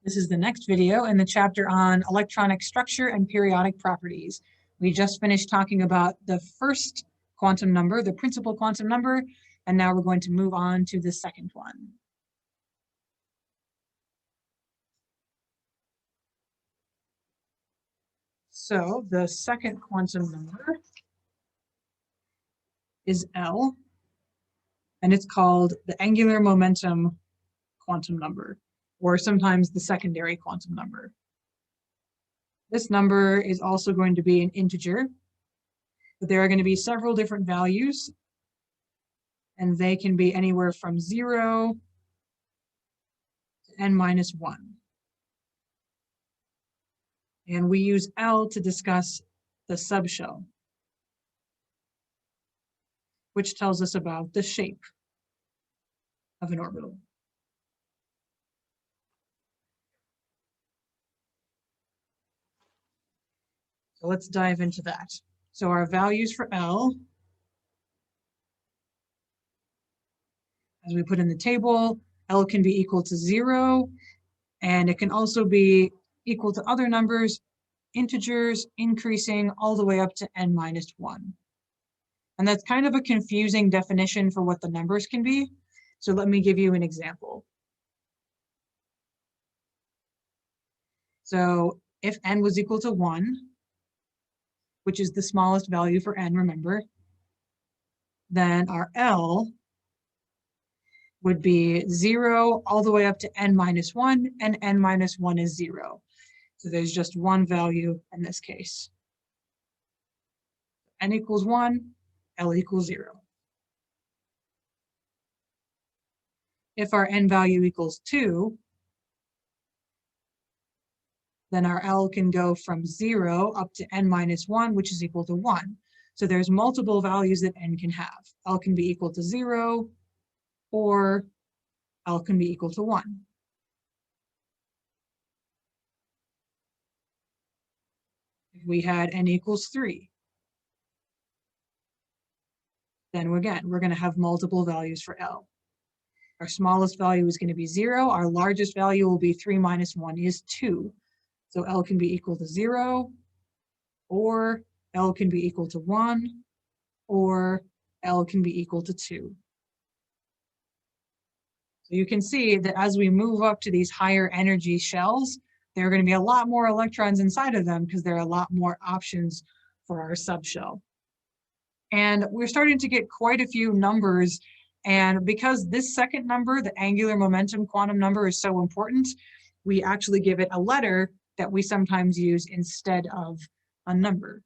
This is the next video in the chapter on electronic structure and periodic properties. We just finished talking about the first quantum number, the principal quantum number, and now we're going to move on to the second one. So the second quantum number is L, and it's called the angular momentum quantum number, or sometimes the secondary quantum number. This number is also going to be an integer, but there are going to be several different values, and they can be anywhere from 0 to n-1. And we use L to discuss the subshell, which tells us about the shape of an orbital. So let's dive into that. So our values for L, as we put in the table, L can be equal to 0, and it can also be equal to other numbers, integers, increasing all the way up to n-1. And that's kind of a confusing definition for what the numbers can be. So let me give you an example. So if n was equal to 1, which is the smallest value for n, remember, then our L would be 0 all the way up to n-1, and n-1 is 0. So there's just one value in this case. N equals 1, L equals 0. If our n value equals 2, then our L can go from 0 up to n-1, which is equal to 1. So there's multiple values that n can have. L can be equal to 0, or L can be equal to 1. If we had n equals 3, then again, we're going to have multiple values for L. Our smallest value is going to be 0. Our largest value will be 3 minus 1 is 2. So L can be equal to 0, or L can be equal to 1, or L can be equal to 2. So you can see that as we move up to these higher energy shells, there are going to be a lot more electrons inside of them because there are a lot more options for our subshell. And we're starting to get quite a few numbers. And because this second number, the angular momentum quantum number, is so important, we actually give it a letter that we sometimes use instead of a number.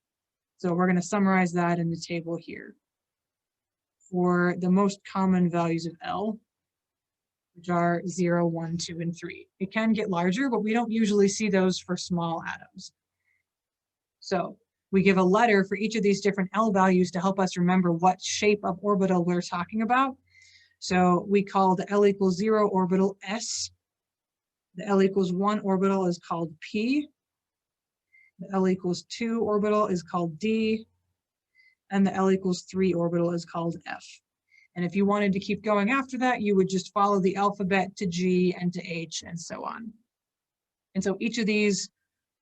So we're going to summarize that in the table here. For the most common values of L, which are 0, 1, 2, and 3. It can get larger, but we don't usually see those for small atoms. So we give a letter for each of these different L values to help us remember what shape of orbital we're talking about. So we call the L equals 0 orbital S. The L equals 1 orbital is called P. The L equals 2 orbital is called D. And the L equals 3 orbital is called F. And if you wanted to keep going after that, you would just follow the alphabet to G and to H and so on. And so each of these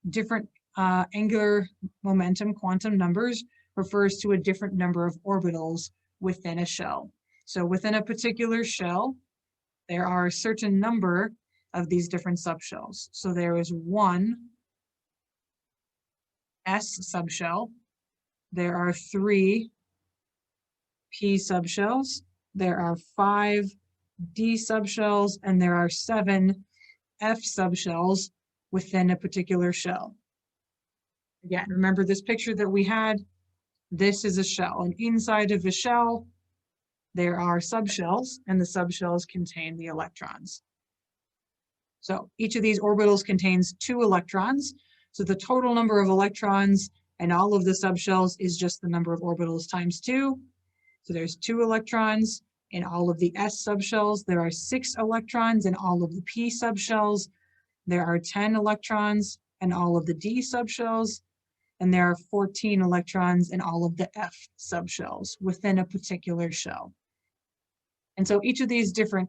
different angular momentum quantum numbers refers to a different number of orbitals within a shell. So within a particular shell, there are a certain number of these different subshells. So there is one S subshell, there are 3 P subshells, there are 5 D subshells, and there are 7 F subshells within a particular shell. Again, remember this picture that we had? This is a shell, and inside of a shell, there are subshells, and the subshells contain the electrons. So each of these orbitals contains 2 electrons. So the total number of electrons and all of the subshells is just the number of orbitals times 2. So there's 2 electrons in all of the S subshells. There are 6 electrons in all of the P subshells. There are 10 electrons in all of the D subshells. And there are 14 electrons in all of the F subshells within a particular shell. And so each of these different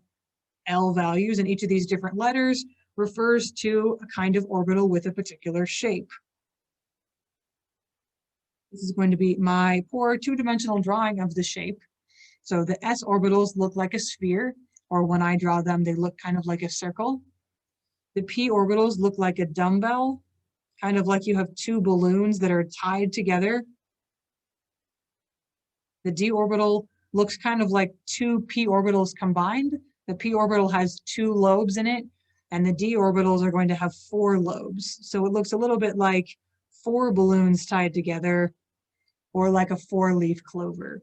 L values and each of these different letters refers to a kind of orbital with a particular shape. This is going to be my poor two-dimensional drawing of the shape. So the s orbitals look like a sphere, or when I draw them, they look kind of like a circle. The p orbitals look like a dumbbell, kind of like you have two balloons that are tied together. The d orbital looks kind of like two p orbitals combined. The p orbital has two lobes in it, and the d orbitals are going to have four lobes. So it looks a little bit like four balloons tied together, or like a four-leaf clover.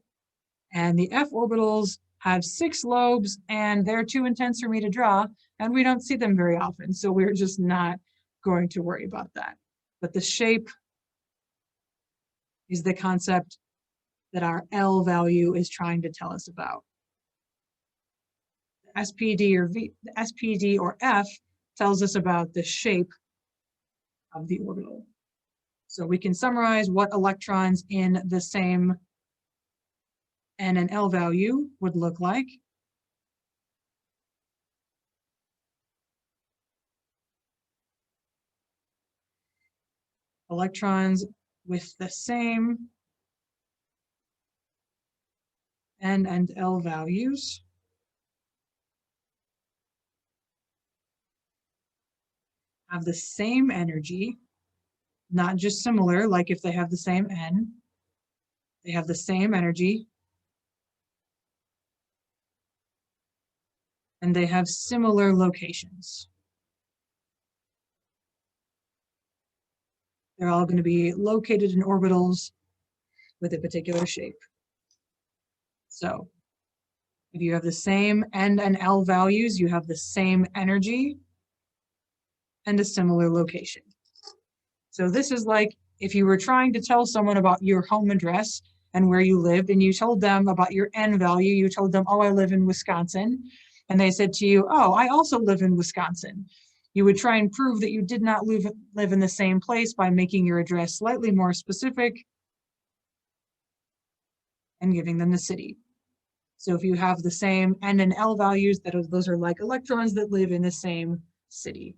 And the f orbitals have six lobes, and they're too intense for me to draw, and we don't see them very often, so we're just not going to worry about that. But the shape is the concept that our L value is trying to tell us about. SPD or F tells us about the shape of the orbital. So we can summarize what electrons in the same N and L value would look like. Electrons with the same N and L values have the same energy, not just similar, like if they have the same N, they have the same energy, and they have similar locations. They're all going to be located in orbitals with a particular shape. So if you have the same N and L values, you have the same energy and a similar location. So this is like if you were trying to tell someone about your home address and where you lived, and you told them about your N value, you told them, oh, I live in Wisconsin, and they said to you, oh, I also live in Wisconsin. You would try and prove that you did not live in the same place by making your address slightly more specific and giving them the city. So if you have the same N and L values, those are like electrons that live in the same city.